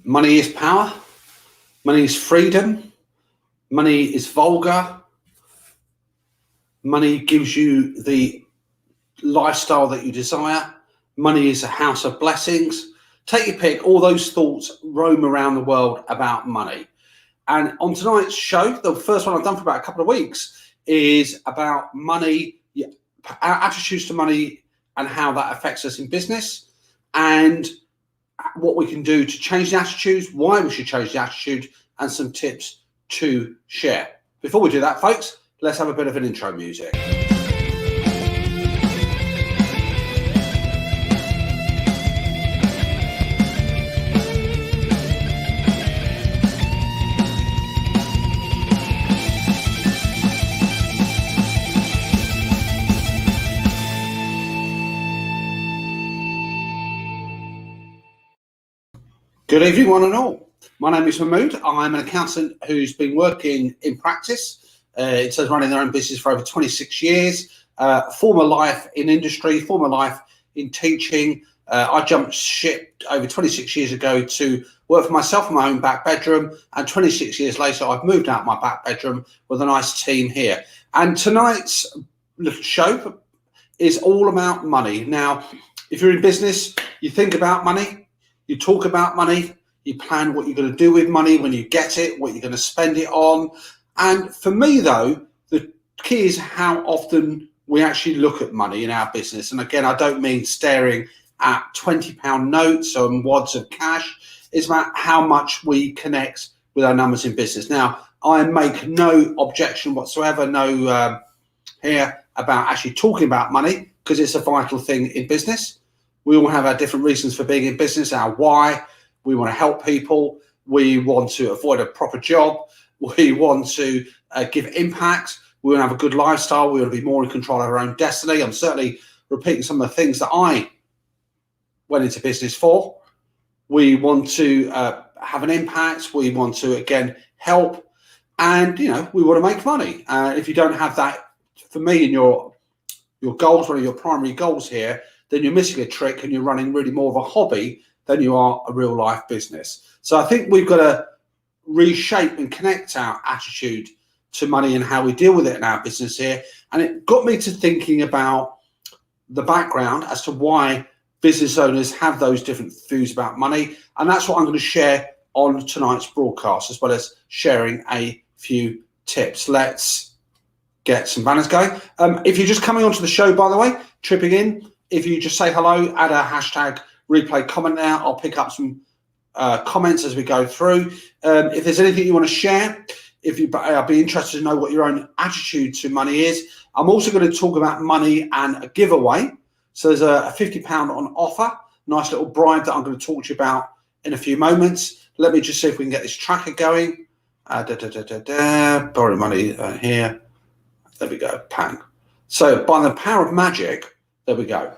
Money is power. Money is freedom. Money is vulgar. Money gives you the lifestyle that you desire. Money is a house of blessings. Take your pick. All those thoughts roam around the world about money. And on tonight's show, the first one I've done for about a couple of weeks is about money, our attitudes to money and how that affects us in business, and what we can do to change the attitudes, why we should change the attitude, and some tips to share. Before we do that, folks, let's have a bit of an intro music. Good evening, one and all. My name is Mahmood. I'm an accountant who's been working in practice, it says running their own business for over 26 years, former life in industry, former life in teaching. I jumped ship over 26 years ago to work for myself in my own back bedroom, and 26 years later, I've moved out my back bedroom with a nice team here. And tonight's little show is all about money. Now, if you're in business, you think about money. You talk about money, you plan what you're going to do with money when you get it, what you're going to spend it on. And for me, though, the key is how often we actually look at money in our business. And again, I don't mean staring at £20 notes or wads of cash. It's about how much we connect with our numbers in business. Now, I make no objection whatsoever, here about actually talking about money, because it's a vital thing in business. We all have our different reasons for being in business, our why. We want to help people. We want to avoid a proper job. We want to give impact. We want to have a good lifestyle. We want to be more in control of our own destiny. I'm certainly repeating some of the things that I went into business for. We want to have an impact. We want to, again, help. And, we want to make money. If you don't have that, for me, in your goals, one of your primary goals here, then you're missing a trick and you're running really more of a hobby than you are a real life business. So I think we've got to reshape and connect our attitude to money and how we deal with it in our business here. And it got me to thinking about the background as to why business owners have those different views about money. And that's what I'm going to share on tonight's broadcast, as well as sharing a few tips. Let's get some banners going. If you're just coming onto the show, by the way, tripping in, if you just say hello, add a hashtag replay comment there. I'll pick up some comments as we go through. If there's anything you want to share, I'll be interested to know what your own attitude to money is. I'm also going to talk about money and a giveaway. So there's a £50 on offer, nice little bribe that I'm going to talk to you about in a few moments. Let me just see if we can get this tracker going. Borrow money here. There we go, bang. So by the power of magic, there we go.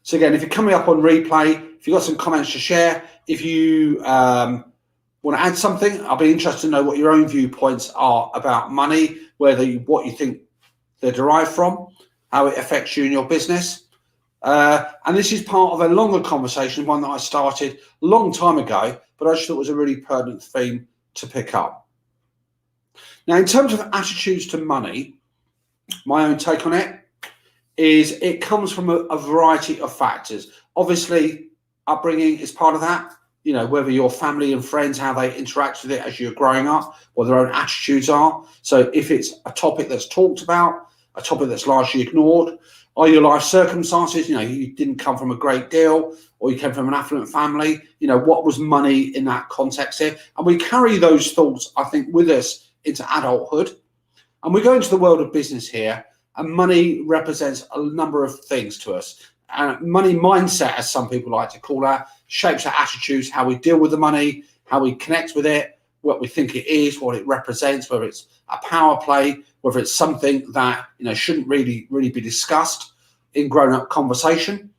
So again, if you're coming up on replay, if you've got some comments to share, if you want to add something, I'll be interested to know what your own viewpoints are about money, what you think they're derived from, how it affects you in your business. And this is part of a longer conversation, one that I started a long time ago, but I just thought it was a really pertinent theme to pick up. Now, in terms of attitudes to money, my own take on it is it comes from a variety of factors. Obviously, upbringing is part of that. Whether your family and friends, how they interact with it as you're growing up, what their own attitudes are. So if it's a topic that's talked about, a topic that's largely ignored, or your life circumstances, you didn't come from a great deal, or you came from an affluent family, what was money in that context here? And we carry those thoughts, I think, with us into adulthood. And we go into the world of business here, and money represents a number of things to us. And money mindset, as some people like to call that, shapes our attitudes, how we deal with the money, how we connect with it, what we think it is, what it represents, whether it's a power play, whether it's something that shouldn't really be discussed in grown-up conversation.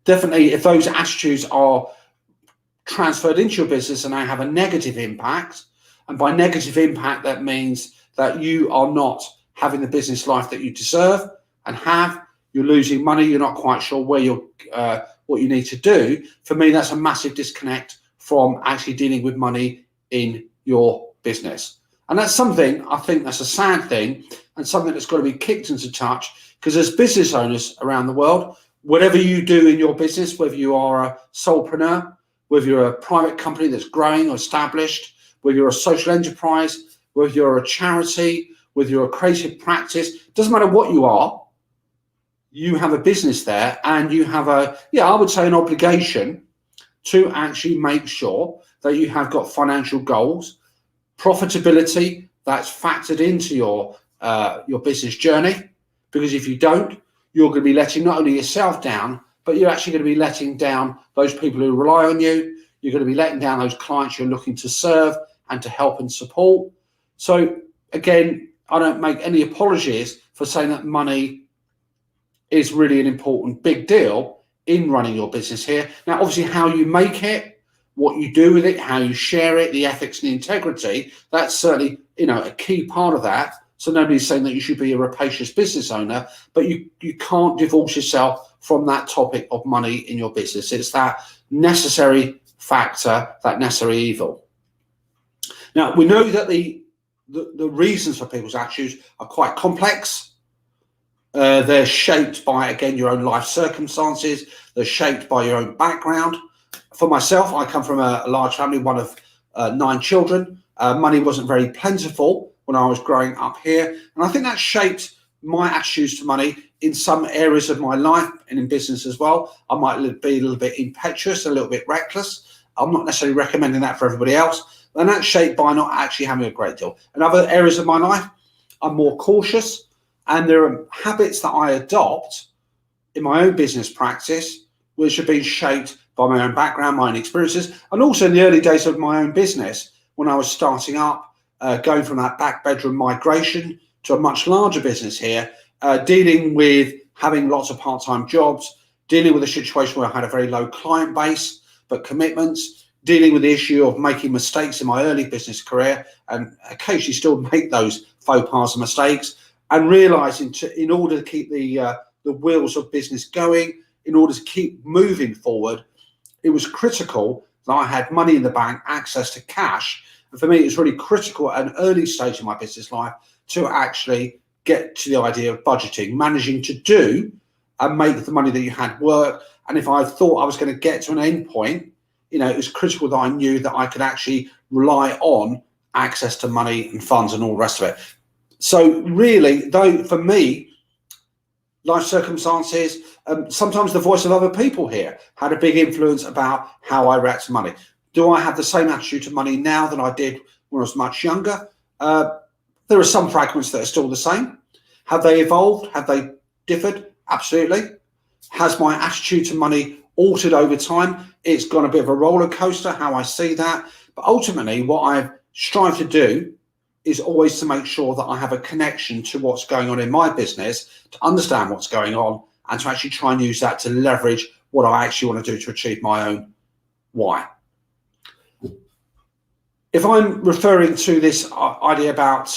Definitely, if those attitudes are transferred into your business and they have a negative impact, and by negative impact, that means that you are not having the business life that you deserve and have, you're losing money, you're not quite sure where you're, what you need to do. For me, that's a massive disconnect from actually dealing with money in your business. And that's something, I think that's a sad thing, and something that's got to be kicked into touch, because as business owners around the world, whatever you do in your business, whether you are a solopreneur, whether you're a private company that's growing or established, whether you're a social enterprise, whether you're a charity, whether you're a creative practice, doesn't matter what you are, you have a business there, and you have I would say an obligation to actually make sure that you have got financial goals, profitability that's factored into your business journey. Because if you don't, you're going to be letting not only yourself down, but you're actually going to be letting down those people who rely on you. You're going to be letting down those clients you're looking to serve and to help and support. So again, I don't make any apologies for saying that money is really an important big deal in running your business here. Now, obviously, how you make it, what you do with it, how you share it, the ethics and the integrity, that's certainly, a key part of that. So nobody's saying that you should be a rapacious business owner, but you can't divorce yourself from that topic of money in your business. It's that necessary factor, that necessary evil. Now, we know that the reasons for people's attitudes are quite complex. They're shaped by, again, your own life circumstances. They're shaped by your own background. For myself, I come from a large family, one of 9 children. Money wasn't very plentiful when I was growing up here. And I think that shaped my attitudes to money in some areas of my life and in business as well. I might be a little bit impetuous, a little bit reckless. I'm not necessarily recommending that for everybody else. And that's shaped by not actually having a great deal. In other areas of my life, I'm more cautious. And there are habits that I adopt in my own business practice, which have been shaped by my own background, my own experiences, and also in the early days of my own business, when I was starting up, going from that back bedroom migration to a much larger business here, dealing with having lots of part-time jobs, dealing with a situation where I had a very low client base, but commitments, dealing with the issue of making mistakes in my early business career, and occasionally still make those faux pas and mistakes, and realizing in order to keep the wheels of business going, in order to keep moving forward, it was critical that I had money in the bank, access to cash. And for me, it was really critical at an early stage in my business life to actually get to the idea of budgeting, managing to do and make the money that you had work. And if I thought I was going to get to an end point, it was critical that I knew that I could actually rely on access to money and funds and all the rest of it. So really, though, for me, life circumstances, sometimes the voice of other people here had a big influence about how I react to money. Do I have the same attitude to money now than I did when I was much younger? There are some fragments that are still the same. Have they evolved? Have they differed? Absolutely. Has my attitude to money altered over time? It's gone a bit of a roller coaster, how I see that. But ultimately, what I've strived to do is always to make sure that I have a connection to what's going on in my business, to understand what's going on, and to actually try and use that to leverage what I actually want to do to achieve my own why. If I'm referring to this idea about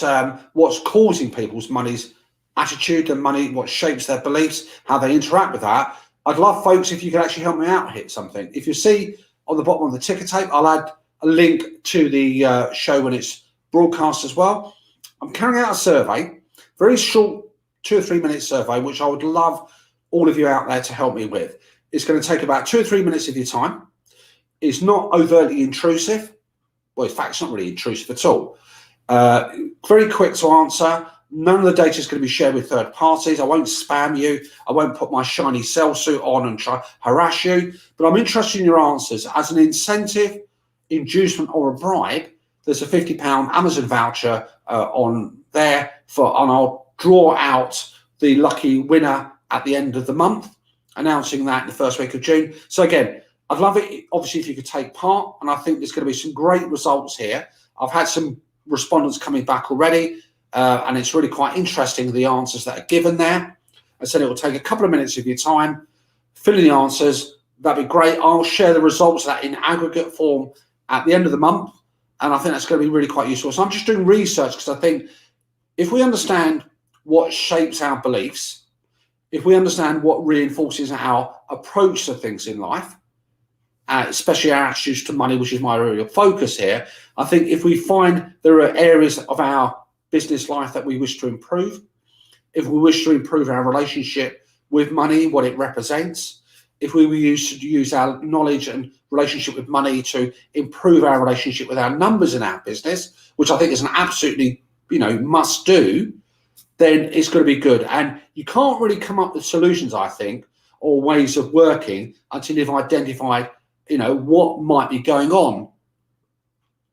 what's causing people's money's attitude and money, what shapes their beliefs, how they interact with that, I'd love, folks, if you could actually help me out hit something. If you see on the bottom of the ticker tape, I'll add a link to the show when it's broadcast as well. I'm carrying out a survey, very short 2 or 3 minute survey, which I would love all of you out there to help me with. It's going to take about 2 or 3 minutes of your time. It's not overtly intrusive. Well, in fact, it's not really intrusive at all. Very quick to answer. None of the data is going to be shared with third parties. I won't spam you. I won't put my shiny sell suit on and try harass you. But I'm interested in your answers. As an incentive, inducement, or a bribe, there's a £50 Amazon voucher on there and I'll draw out the lucky winner at the end of the month, announcing that in the first week of June. So again, I'd love it, obviously, if you could take part, and I think there's going to be some great results here. I've had some respondents coming back already, and it's really quite interesting, the answers that are given there. I said it will take a couple of minutes of your time, fill in the answers. That'd be great. I'll share the results of that in aggregate form at the end of the month. And I think that's going to be really quite useful. So I'm just doing research because I think if we understand what shapes our beliefs, if we understand what reinforces our approach to things in life, especially our attitudes to money, which is my real focus here, I think if we find there are areas of our business life that we wish to improve, if we wish to improve our relationship with money, what it represents, if we use our knowledge and relationship with money to improve our relationship with our numbers in our business, which I think is an absolutely, must do, then it's going to be good. And you can't really come up with solutions, I think, or ways of working until you've identified, what might be going on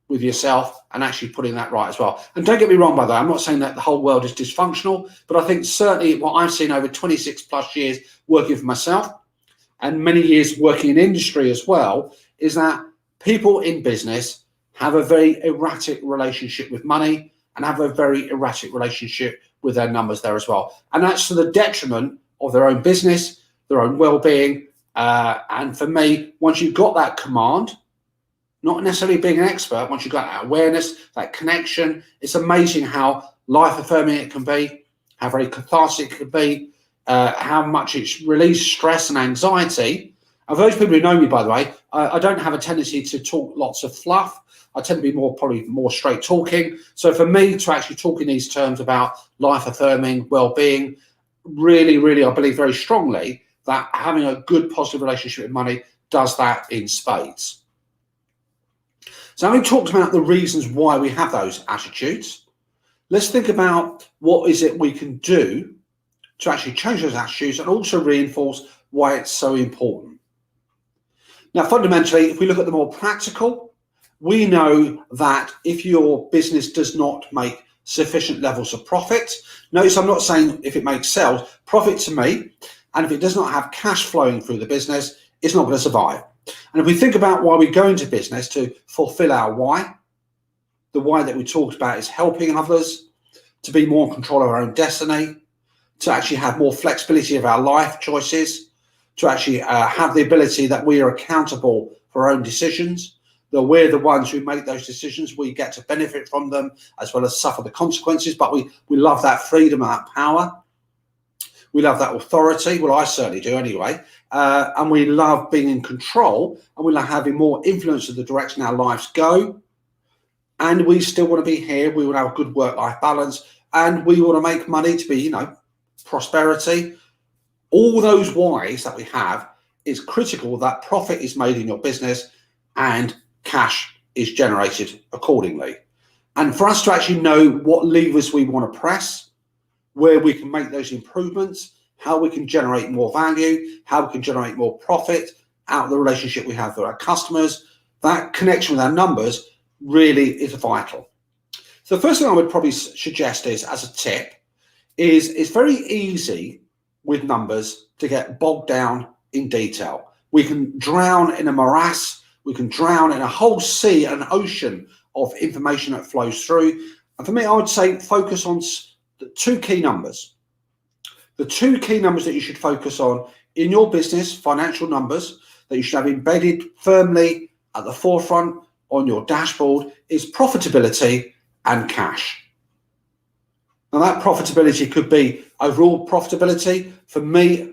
with yourself and actually putting that right as well. And don't get me wrong, by the way, I'm not saying that the whole world is dysfunctional, but I think certainly what I've seen over 26 plus years working for myself and many years working in industry as well, is that people in business have a very erratic relationship with money and have a very erratic relationship with their numbers there as well. And that's to the detriment of their own business, their own well-being. And for me, once you've got that command, not necessarily being an expert, once you've got that awareness, that connection, it's amazing how life-affirming it can be, how very cathartic it can be, how much it's released stress and anxiety. And for those people who know me, by the way, I don't have a tendency to talk lots of fluff. I tend to be probably more straight talking. So for me to actually talk in these terms about life-affirming, well-being, really, I believe very strongly that having a good, positive relationship with money does that in spades. So having talked about the reasons why we have those attitudes, let's think about what is it we can do to actually change those attitudes and also reinforce why it's so important. Now, fundamentally, if we look at the more practical, we know that if your business does not make sufficient levels of profit, notice I'm not saying if it makes sales, profit to me, and if it does not have cash flowing through the business, it's not going to survive. And if we think about why we go into business to fulfill our why, the why that we talked about is helping others, to be more in control of our own destiny, to actually have more flexibility of our life choices, to actually have the ability that we are accountable for our own decisions, that we're the ones who make those decisions, we get to benefit from them as well as suffer the consequences, but we love that freedom and that power. We love that authority. Well, I certainly do anyway. And we love being in control, and we love having more influence of the direction our lives go. And we still want to be here. We want to have a good work-life balance, and we want to make money to be, prosperity. All those whys that we have is critical that profit is made in your business and cash is generated accordingly. And for us to actually know what levers we want to press, where we can make those improvements, how we can generate more value, how we can generate more profit out of the relationship we have with our customers, that connection with our numbers really is vital. So the first thing I would probably suggest is, as a tip, is it's very easy with numbers to get bogged down in detail. We can drown in a morass, we can drown in a whole sea, an ocean of information that flows through. And for me, I would say focus on the two key numbers. The two key numbers that you should focus on in your business, financial numbers, that you should have embedded firmly at the forefront on your dashboard, is profitability and cash. Now, that profitability could be overall profitability. For me,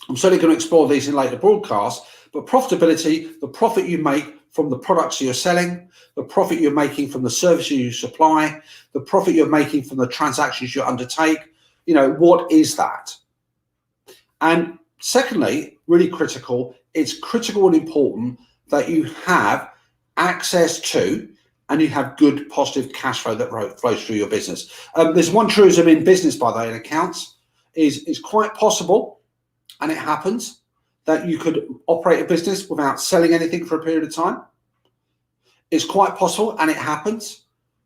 I'm certainly going to explore these in later broadcasts, but profitability, the profit you make from the products you're selling, the profit you're making from the services you supply, the profit you're making from the transactions you undertake, what is that? And secondly, really critical, it's critical and important that you have access to and you have good positive cash flow that flows through your business. There's one truism in business, by the way, in accounts, is quite possible, and it happens, that you could operate a business without selling anything for a period of time. It's quite possible, and it happens,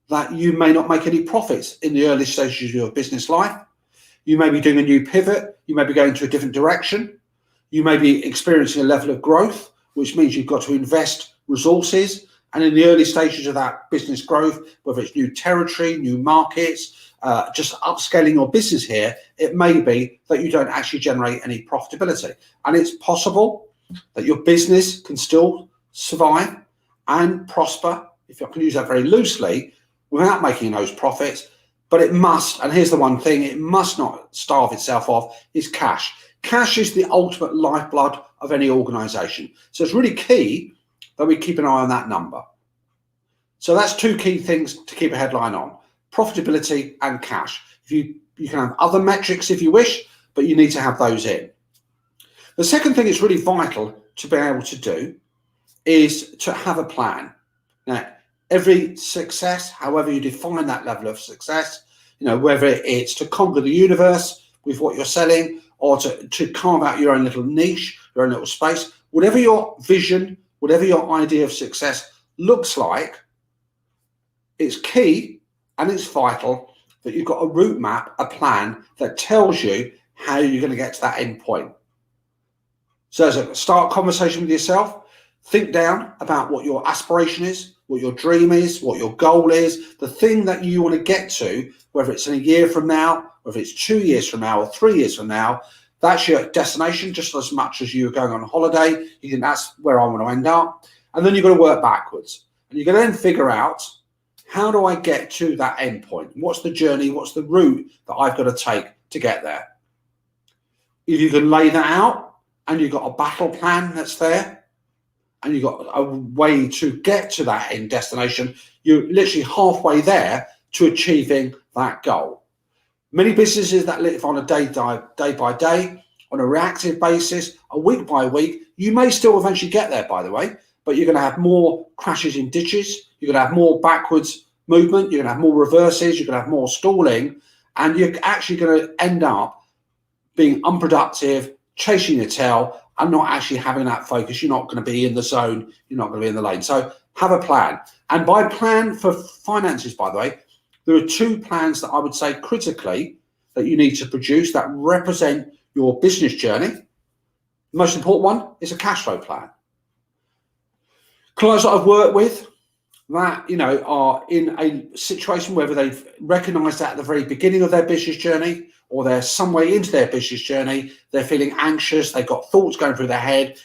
that you may not make any profits in the early stages of your business life. You may be doing a new pivot. You may be going to a different direction. You may be experiencing a level of growth, which means you've got to invest resources. And in the early stages of that business growth, whether it's new territory, new markets, just upscaling your business here, it may be that you don't actually generate any profitability. And it's possible that your business can still survive and prosper, if I can use that very loosely, without making those profits. but it must, and here's the one thing, it must not starve itself off, is cash. Cash is the ultimate lifeblood of any organization. So it's really key that we keep an eye on that number. So that's two key things to keep a headline on: profitability and cash. You can have other metrics if you wish, but you need to have those in. The second thing it's really vital to be able to do is to have a plan. Now, every success, however you define that level of success, whether it's to conquer the universe with what you're selling, or to carve out your own little niche, your own little space, whatever your vision, whatever your idea of success looks like, it's key and it's vital that you've got a route map, a plan that tells you how you're going to get to that end point. So as a start conversation with yourself, think down about what your aspiration is, what your dream is, what your goal is, the thing that you want to get to, whether it's in a year from now, whether it's 2 years from now or 3 years from now. That's your destination, just as much as you're going on holiday. You think that's where I want to end up. And then you've got to work backwards. And you're going to then figure out, how do I get to that end point? What's the journey? What's the route that I've got to take to get there? If you can lay that out and you've got a battle plan that's there and you've got a way to get to that end destination, you're literally halfway there to achieving that goal. Many businesses that live on a day by day, on a reactive basis, a week by week, you may still eventually get there, by the way, but you're going to have more crashes in ditches, you're going to have more backwards movement, you're going to have more reverses, you're going to have more stalling, and you're actually going to end up being unproductive, chasing your tail, and not actually having that focus. You're not going to be in the zone, you're not going to be in the lane. So have a plan. And by plan for finances, by the way, there are two plans that I would say critically that you need to produce that represent your business journey. The most important one is a cash flow plan. Clients that I've worked with that are in a situation whether they've recognized that at the very beginning of their business journey, or they're some way into their business journey, they're feeling anxious, they've got thoughts going through their head,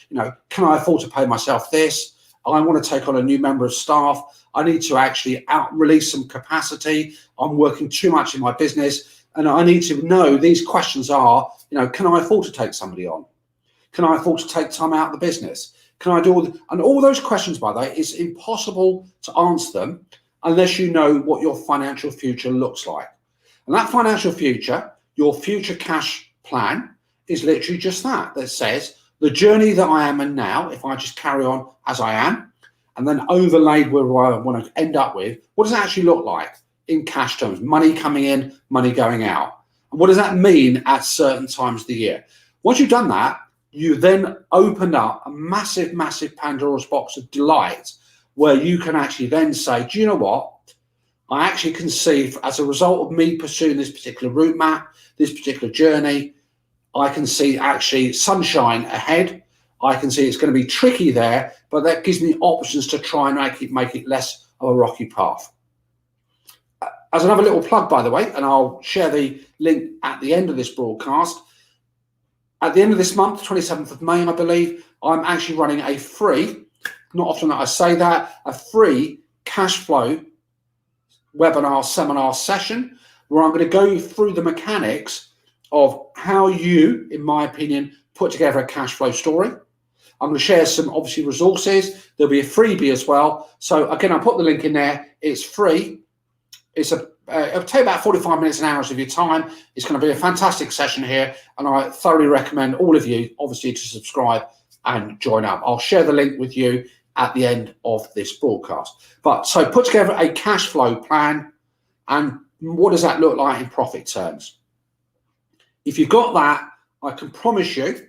can I afford to pay myself this? I want to take on a new member of staff. I need to actually release some capacity. I'm working too much in my business, and I need to know these questions are, can I afford to take somebody on? Can I afford to take time out of the business? Can I do all those questions, by the way, it's impossible to answer them unless you know what your financial future looks like. And that financial future, your future cash plan, is literally just that says the journey that I am in now, if I just carry on as I am, and then overlaid where I want to end up with, what does it actually look like in cash terms? Money coming in, money going out. And what does that mean at certain times of the year? Once you've done that, you then open up a massive, massive Pandora's box of delight where you can actually then say, do you know what? I actually can see, as a result of me pursuing this particular route map, this particular journey, I can see actually sunshine ahead. I can see it's going to be tricky there, but that gives me options to try and make it less of a rocky path. As another little plug, by the way, and I'll share the link at the end of this broadcast, at the end of this month, 27th of May, I believe, I'm actually running a free, not often that I say that, a free cash flow webinar, seminar session, where I'm going to go through the mechanics of how you, in my opinion, put together a cash flow story. I'm going to share some, obviously, resources. There'll be a freebie as well. So again, I'll put the link in there. It's free. It'll take about 45 minutes, an hour of your time. It's going to be a fantastic session here, and I thoroughly recommend all of you, obviously, to subscribe and join up. I'll share the link with you at the end of this broadcast. So put together a cash flow plan, and what does that look like in profit terms? If you've got that, I can promise you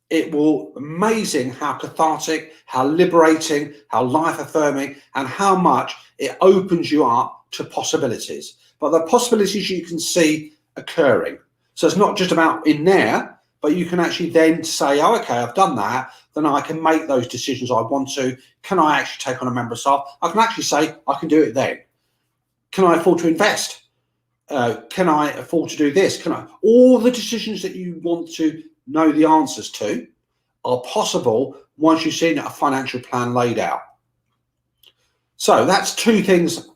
it will be amazing how cathartic, how liberating, how life-affirming, and how much it opens you up to possibilities. But the possibilities you can see occurring. So it's not just about in there, but you can actually then say, oh, okay, I've done that. Then I can make those decisions I want to. Can I actually take on a member of staff? I can actually say, I can do it then. Can I afford to invest? Can I afford to do this? All the decisions that you want to know the answers to are possible once you've seen a financial plan laid out. So that's two things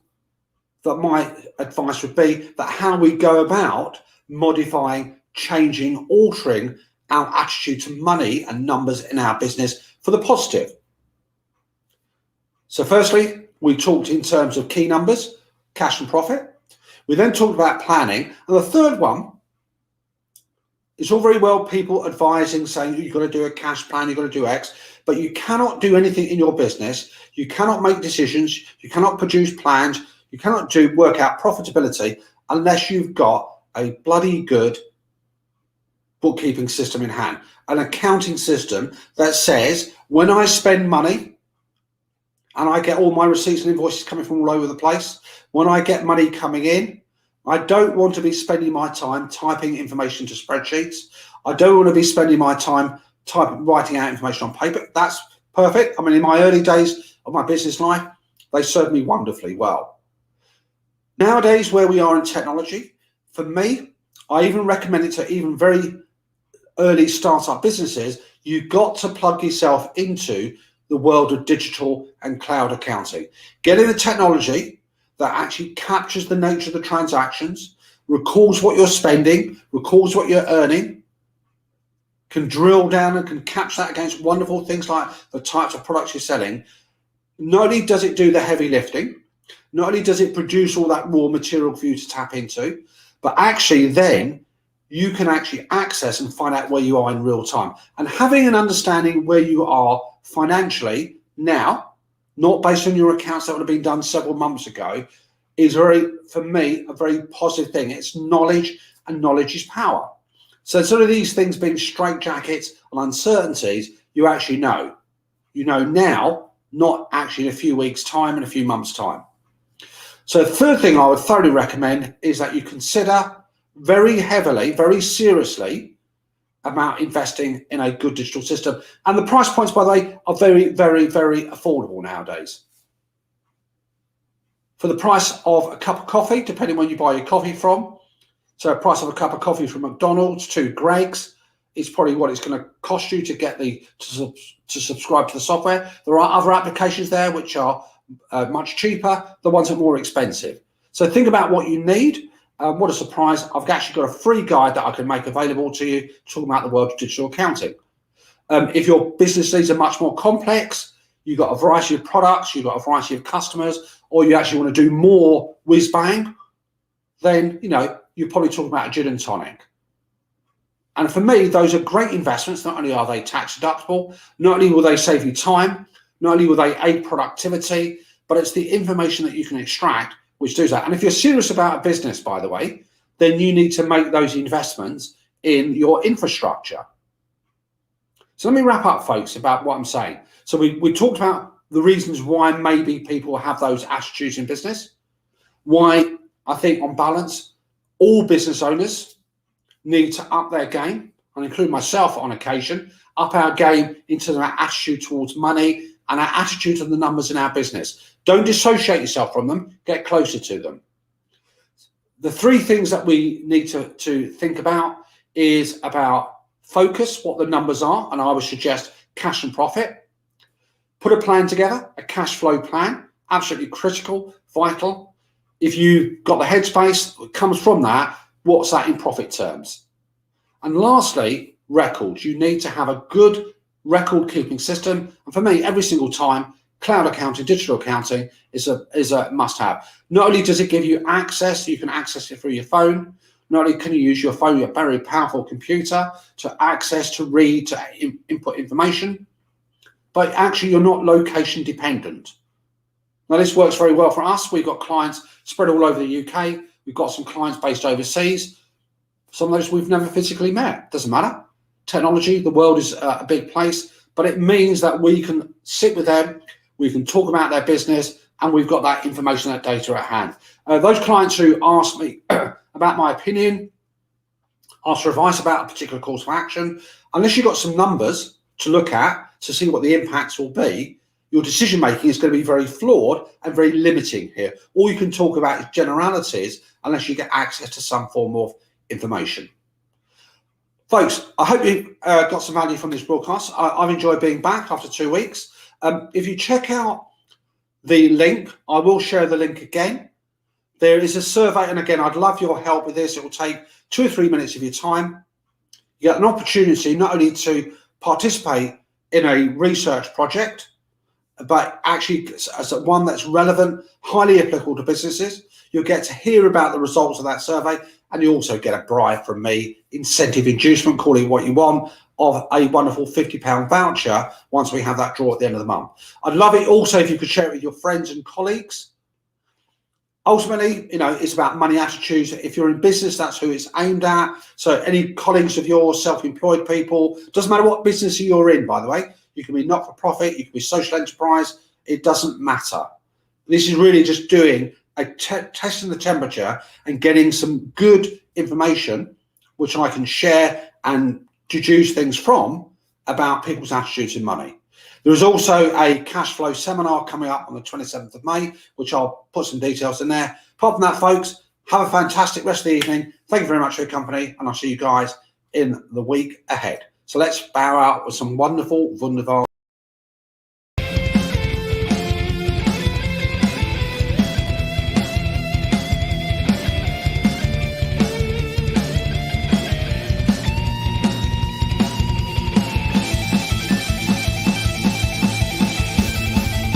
that my advice would be that how we go about modifying, changing, altering our attitude to money and numbers in our business for the positive. So firstly, we talked in terms of key numbers, cash and profit. We then talked about planning. And the third one, it's all very well people advising, saying you've got to do a cash plan, you've got to do X, but you cannot do anything in your business. You cannot make decisions. You cannot produce plans. You cannot work out profitability unless you've got a bloody good bookkeeping system in hand, an accounting system that says when I spend money and I get all my receipts and invoices coming from all over the place, when I get money coming in, I don't want to be spending my time typing information to spreadsheets. I don't want to be spending my time writing out information on paper. That's perfect. I mean, in my early days of my business life, they served me wonderfully well. Nowadays, where we are in technology, for me, I even recommend it to even very early startup businesses. You've got to plug yourself into the world of digital and cloud accounting. Get in a technology that actually captures the nature of the transactions, records what you're spending, records what you're earning, can drill down and can capture that against wonderful things like the types of products you're selling. Not only does it do the heavy lifting, not only does it produce all that raw material for you to tap into, but actually then you can actually access and find out where you are in real time. And having an understanding where you are financially now, not based on your accounts that would have been done several months ago, is for me, a very positive thing. It's knowledge, and knowledge is power. So instead of these things being straitjackets and uncertainties, you actually know. You know now, not actually in a few weeks' time and a few months' time. So the third thing I would thoroughly recommend is that you consider very heavily, very seriously about investing in a good digital system. And the price points, by the way, are very, very, very affordable nowadays. For the price of a cup of coffee, depending on where you buy your coffee from, so the price of a cup of coffee from McDonald's to Greg's is probably what it's going to cost you to get to subscribe to the software. There are other applications there which are much cheaper, the ones that are more expensive. So think about what you need. What a surprise. I've actually got a free guide that I can make available to you talking about the world of digital accounting. If your business needs are much more complex, you've got a variety of products, you've got a variety of customers, or you actually want to do more whiz bang, then you're probably talking about a gin and tonic. And for me, those are great investments. Not only are they tax deductible, not only will they save you time, not only will they aid productivity, but it's the information that you can extract which does that. And if you're serious about a business, by the way, then you need to make those investments in your infrastructure. So let me wrap up, folks, about what I'm saying. So we talked about the reasons why maybe people have those attitudes in business, why I think on balance, all business owners need to up their game, and include myself on occasion, up our game into our attitude towards money and our attitude to the numbers in our business. Don't dissociate yourself from them, get closer to them. The three things that we need to think about is about focus, what the numbers are, and I would suggest cash and profit. Put a plan together, a cash flow plan, absolutely critical, vital. If you've got the headspace that comes from that, what's that in profit terms? And lastly, records. You need to have a good record keeping system. And for me, every single time, cloud accounting, digital accounting is a must have. Not only does it give you access, you can access it through your phone. Not only can you use your phone, your very powerful computer to access, to read, to input information, but actually you're not location dependent. Now this works very well for us. We've got clients spread all over the UK. We've got some clients based overseas. Some of those we've never physically met. Doesn't matter. Technology, the world is a big place, but it means that we can sit with them, we can talk about their business, and we've got that information, that data at hand. Those clients who ask me about my opinion, ask for advice about a particular course of action, unless you've got some numbers to look at to see what the impacts will be, your decision making is going to be very flawed and very limiting here. All you can talk about is generalities unless you get access to some form of information. Folks, I hope you got some value from this broadcast. I've enjoyed being back after 2 weeks. If you check out the link, I will share the link again. there is a survey, and again, I'd love your help with this. It will take 2 or 3 minutes of your time. You get an opportunity not only to participate in a research project, but actually as one that's relevant, highly applicable to businesses. You'll get to hear about the results of that survey, and you also get a bribe from me, incentive inducement, call it what you want, of a wonderful £50 voucher once we have that draw at the end of the month. I'd love it also if you could share it with your friends and colleagues. Ultimately, it's about money attitudes. If you're in business, that's who it's aimed at. So any colleagues of yours, self-employed people, doesn't matter what business you're in, by the way. You can be not-for-profit, you can be social enterprise, it doesn't matter. This is really just doing a testing the temperature and getting some good information, which I can share and deduce things from about people's attitudes in money. There is also a cash flow seminar coming up on the 27th of May, which I'll put some details in there. Apart from that, folks, have a fantastic rest of the evening. Thank you very much for your company, and I'll see you guys in the week ahead. So let's bow out with some wonderful, wunderbar.